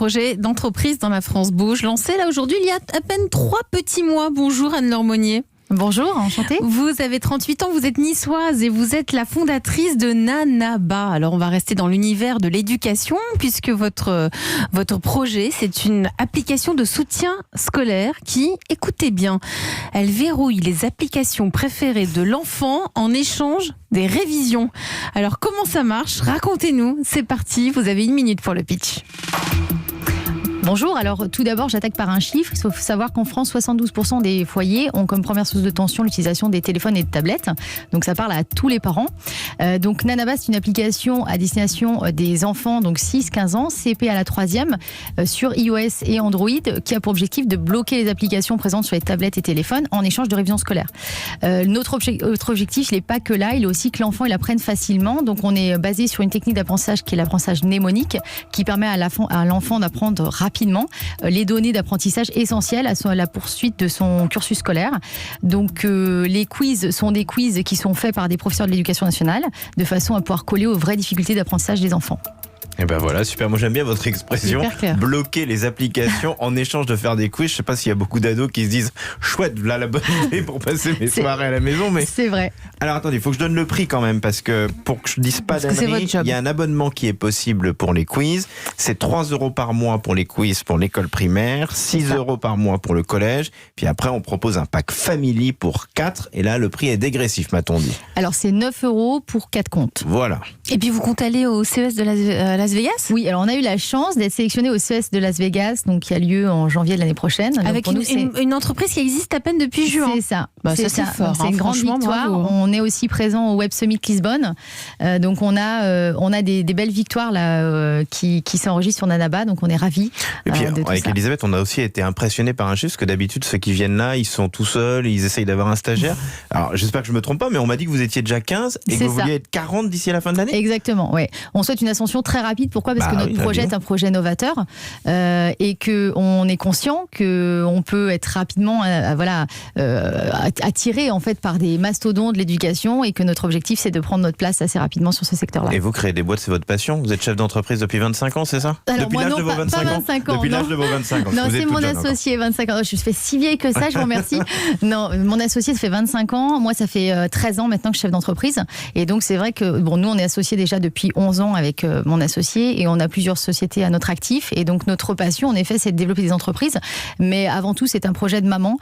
projet d'entreprise dans la France Bouge, lancé là aujourd'hui il y a à peine 3 petits mois. Bonjour Anne-Laure Monnier. Bonjour, enchantée. Vous avez 38 ans, vous êtes niçoise et vous êtes la fondatrice de Nanaba. Alors on va rester dans l'univers de l'éducation puisque votre projet, c'est une application de soutien scolaire qui, écoutez bien, elle verrouille les applications préférées de l'enfant en échange des révisions. Alors comment ça marche ? Racontez-nous, c'est parti, vous avez 1 minute pour le pitch. Bonjour, alors tout d'abord j'attaque par un chiffre. Il faut savoir qu'en France, 72% des foyers ont comme première source de tension l'utilisation des téléphones et de tablettes. Donc ça parle à tous les parents. Donc Nanaba, c'est une application à destination des enfants, donc 6-15 ans, CP à la 3e, sur iOS et Android, qui a pour objectif de bloquer les applications présentes sur les tablettes et téléphones en échange de révision scolaire. Notre objectif, il n'est pas que là, il est aussi que l'enfant il apprenne facilement. Donc on est basé sur une technique d'apprentissage qui est l'apprentissage mnémonique, qui permet à l'enfant d'apprendre rapidement les données d'apprentissage essentielles à la poursuite de son cursus scolaire. Donc les quiz sont des quiz qui sont faits par des professeurs de l'éducation nationale de façon à pouvoir coller aux vraies difficultés d'apprentissage des enfants. Et ben voilà, super. Moi j'aime bien votre expression, bloquer les applications en échange de faire des quiz. Je sais pas s'il y a beaucoup d'ados qui se disent chouette, là la bonne idée pour passer mes soirées à la maison, mais c'est vrai. Alors attendez, il faut que je donne le prix quand même parce que pour que je dise pas d'ânerie, il y a un abonnement qui est possible pour les quiz. C'est 3 € par mois pour les quiz pour l'école primaire, 6 € par mois pour le collège. Puis après on propose un pack family pour 4 et là le prix est dégressif, m'a-t-on dit. Alors c'est 9 € pour 4 comptes. Voilà. Et puis vous comptez aller au CES de Las Vegas ? Oui, alors on a eu la chance d'être sélectionné au CES de Las Vegas, donc qui a lieu en janvier de l'année prochaine. Avec une entreprise qui existe à peine depuis juin. C'est ça. C'est fort. C'est une grande victoire. Bravo. On est aussi présent au Web Summit Lisbonne. Donc on a des belles victoires là qui s'enregistrent sur Nanaba, donc on est ravis. Et puis avec Elisabeth, on a aussi été impressionnés par un chiffre, parce que d'habitude ceux qui viennent là, ils sont tout seuls, ils essayent d'avoir un stagiaire. Alors j'espère que je me trompe pas, mais on m'a dit que vous étiez déjà 15 et que vous vouliez être 40 d'ici à la fin de l'année. Exactement, ouais. On souhaite une ascension très rapide. Pourquoi ? Parce que notre projet est un projet novateur et qu'on est conscient qu'on peut être rapidement attiré en fait par des mastodontes de l'éducation et que notre objectif c'est de prendre notre place assez rapidement sur ce secteur-là. Et vous créez des boîtes, c'est votre passion ? Vous êtes chef d'entreprise depuis 25 ans, c'est ça ? Alors, depuis l'âge de vos 25 ans. Depuis l'âge de vos 25 ans. Non, c'est mon associé, 25 ans. Je fais si vieille que ça, je vous remercie. Non, mon associé, ça fait 25 ans. Moi, ça fait 13 ans maintenant que je suis chef d'entreprise. Et donc, c'est vrai que nous, on est associés déjà depuis 11 ans avec mon associé et on a plusieurs sociétés à notre actif. Et donc, notre passion, en effet, c'est de développer des entreprises. Mais avant tout, c'est un projet de maman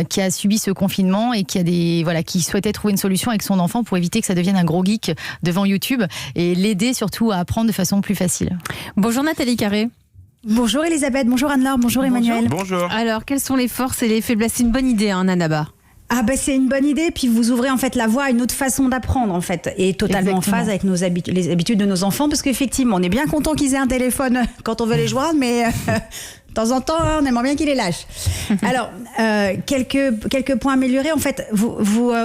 qui a subi ce confinement et qui souhaitait trouver une solution avec son enfant pour éviter que ça devienne un gros geek devant YouTube et l'aider surtout à apprendre de façon plus facile. Bonjour Nathalie Carré. Bonjour Elisabeth, bonjour Anne-Laure, bonjour Emmanuel. Bonjour. Alors, quelles sont les forces et les faiblesses ? C'est une bonne idée, Nanaba. C'est une bonne idée, puis vous ouvrez en fait la voie à une autre façon d'apprendre en fait, et totalement en phase avec les habitudes de nos enfants, parce qu'effectivement on est bien content qu'ils aient un téléphone quand on veut les joindre, mais de temps en temps on aimerait bien qu'ils les lâchent. Alors quelques points améliorés en fait.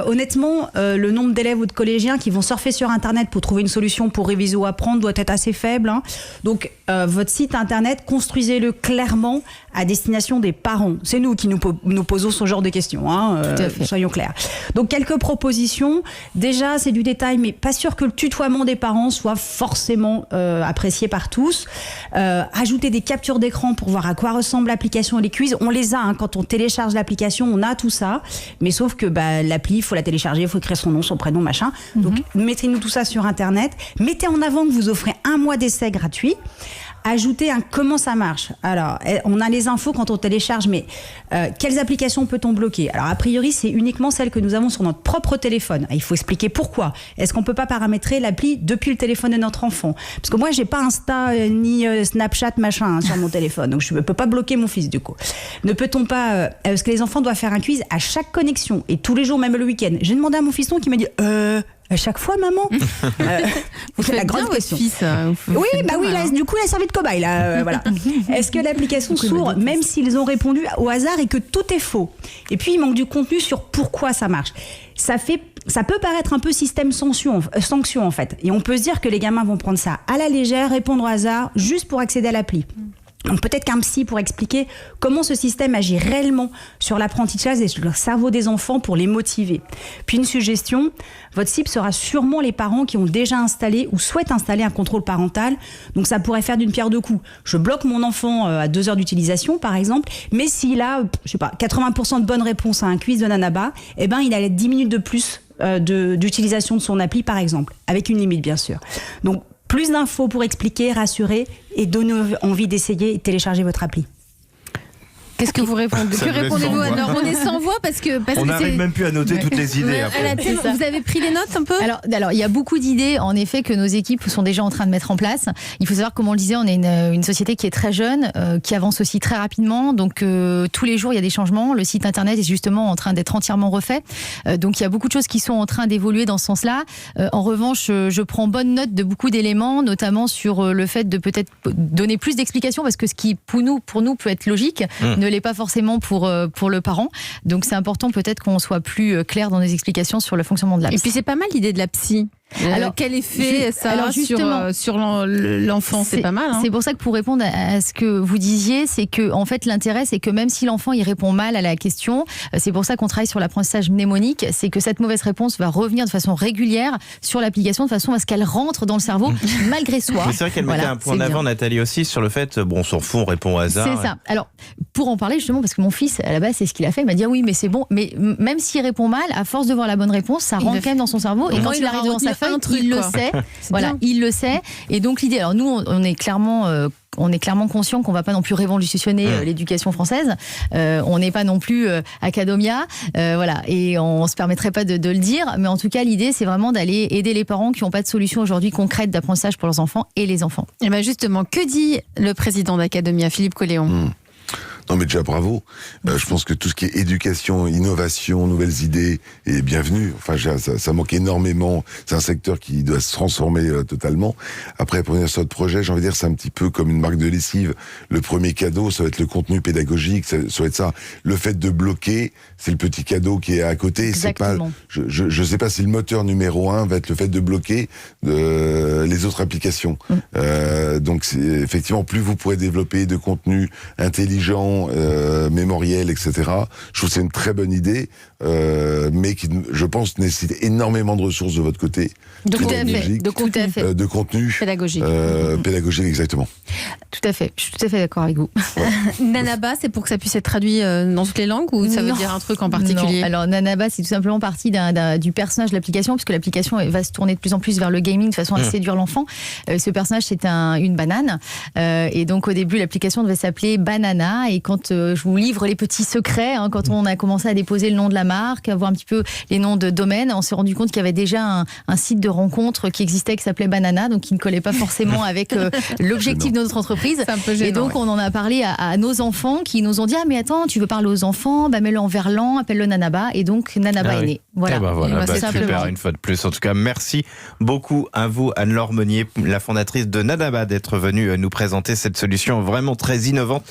Honnêtement, le nombre d'élèves ou de collégiens qui vont surfer sur internet pour trouver une solution pour réviser ou apprendre doit être assez faible, hein. Donc votre site internet, construisez-le clairement à destination des parents. C'est nous qui nous posons ce genre de questions, hein, soyons clairs. Donc quelques propositions. Déjà, c'est du détail, mais pas sûr que le tutoiement des parents soit forcément apprécié par tous. Ajouter des captures d'écran pour voir à quoi ressemble l'application et les quiz. On les a, hein, quand on télécharge l'application, on a tout ça. Mais sauf que l'appli, il faut la télécharger, il faut écrire son nom, son prénom, machin. Donc mettez-nous tout ça sur internet. Mettez en avant que vous offrez 1 mois d'essai gratuit. Ajoutez un comment ça marche. Alors, on a les infos quand on télécharge, mais quelles applications peut-on bloquer ? Alors, a priori, c'est uniquement celles que nous avons sur notre propre téléphone. Il faut expliquer pourquoi. Est-ce qu'on ne peut pas paramétrer l'appli depuis le téléphone de notre enfant ? Parce que moi, j'ai pas Insta ni Snapchat, machin, sur mon téléphone. Donc, je ne peux pas bloquer mon fils, du coup. Ne peut-on pas... Est-ce que les enfants doivent faire un quiz à chaque connexion et tous les jours, même le week-end ? J'ai demandé à mon fiston qui m'a dit... À chaque fois, maman. Vous faites la grande question. Fils, oui, là, du coup, il a servi de cobaye. Voilà. Est-ce que l'application s'ouvre, même s'ils ont répondu au hasard et que tout est faux ? Et puis, il manque du contenu sur pourquoi ça marche. Ça peut paraître un peu système sanction en fait. Et on peut se dire que les gamins vont prendre ça à la légère, répondre au hasard, juste pour accéder à l'appli. Donc peut-être qu'un psy pour expliquer comment ce système agit réellement sur l'apprentissage et sur le cerveau des enfants pour les motiver. Puis une suggestion, votre cible sera sûrement les parents qui ont déjà installé ou souhaitent installer un contrôle parental. Donc ça pourrait faire d'une pierre deux coups. Je bloque mon enfant à 2 heures d'utilisation par exemple, mais s'il a, 80% de bonnes réponses à un quiz de Nanaba, il a 10 minutes de plus d'utilisation de son appli par exemple, avec une limite bien sûr. Donc plus d'infos pour expliquer, rassurer et donner envie d'essayer et de télécharger votre appli. Qu'est-ce que vous répondez? Que répondez-vous? Alors, on est sans voix parce que on n'arrive même plus à noter toutes les idées. Vous avez pris les notes un peu? Alors, il y a beaucoup d'idées, en effet, que nos équipes sont déjà en train de mettre en place. Il faut savoir, comme on le disait, on est une société qui est très jeune, qui avance aussi très rapidement. Donc, tous les jours, il y a des changements. Le site internet est justement en train d'être entièrement refait. Donc, il y a beaucoup de choses qui sont en train d'évoluer dans ce sens-là. En revanche, je prends bonne note de beaucoup d'éléments, notamment sur le fait de peut-être donner plus d'explications, parce que ce qui, pour nous, peut être logique, ne l'est pas forcément pour le parent. Donc c'est important peut-être qu'on soit plus clair dans les explications sur le fonctionnement de l'app. Et puis c'est pas mal l'idée de la psy. Alors, quel effet ça a sur l'enfant? C'est pas mal. C'est pour ça que pour répondre à ce que vous disiez, c'est que en fait l'intérêt, c'est que même si l'enfant il répond mal à la question, c'est pour ça qu'on travaille sur l'apprentissage mnémonique, c'est que cette mauvaise réponse va revenir de façon régulière sur l'application, de façon à ce qu'elle rentre dans le cerveau malgré soi. Mais c'est vrai qu'elle mettait un point d'avant, Nathalie aussi, sur le fait, on s'en fout, on répond au hasard. C'est ça. Alors pour en parler justement, parce que mon fils à la base c'est ce qu'il a fait, il m'a dit oui mais c'est bon, mais même s'il répond mal, à force de voir la bonne réponse, ça rentre quand même dans son cerveau et quand il arrive devant sa feuille, il le sait. Voilà, il le sait. Et donc l'idée, alors nous, on est clairement conscient qu'on va pas non plus révolutionner l'éducation française. On n'est pas non plus Academia, voilà, et on se permettrait pas de le dire. Mais en tout cas, l'idée, c'est vraiment d'aller aider les parents qui n'ont pas de solution aujourd'hui concrète d'apprentissage pour leurs enfants et les enfants. Et bien justement, que dit le président d'Academia, Philippe Colléon? Non mais déjà bravo. Je pense que tout ce qui est éducation, innovation, nouvelles idées est bienvenu. Enfin, ça manque énormément. C'est un secteur qui doit se transformer totalement. Après, pour venir sur notre projet, j'ai envie de dire, c'est un petit peu comme une marque de lessive. Le premier cadeau, ça va être le contenu pédagogique, ça va être ça. Le fait de bloquer, c'est le petit cadeau qui est à côté. Exactement. C'est pas, je sais pas si le moteur numéro 1 va être le fait de bloquer les autres applications. Donc, effectivement, plus vous pourrez développer de contenu intelligent, mémoriel, etc. Je trouve que c'est une très bonne idée, mais qui, je pense, nécessite énormément de ressources de votre côté. De contenu pédagogique. Pédagogique, exactement. Tout à fait. Je suis tout à fait d'accord avec vous. Nanaba, c'est pour que ça puisse être traduit dans toutes les langues ou ça veut dire un truc en particulier? Non. Alors Nanaba, c'est tout simplement partie du personnage de l'application, puisque l'application va se tourner de plus en plus vers le gaming de façon à séduire l'enfant. Ce personnage, c'est une banane. Et donc au début, l'application devait s'appeler Banana. Et quand je vous livre les petits secrets, quand on a commencé à déposer le nom de la marque, à voir un petit peu les noms de domaines, on s'est rendu compte qu'il y avait déjà un site de rencontre qui existait, qui s'appelait Banana, donc qui ne collait pas forcément avec l'objectif de notre entreprise. C'est un peu gênant, et donc on en a parlé à nos enfants qui nous ont dit mais attends, tu veux parler aux enfants, mets-le en verlan, appelle-le Nanaba, et donc Nanaba est né. Voilà. Super, une fois de plus. En tout cas, merci beaucoup à vous, Anne-Laure Meunier, la fondatrice de Nanaba, d'être venue nous présenter cette solution vraiment très innovante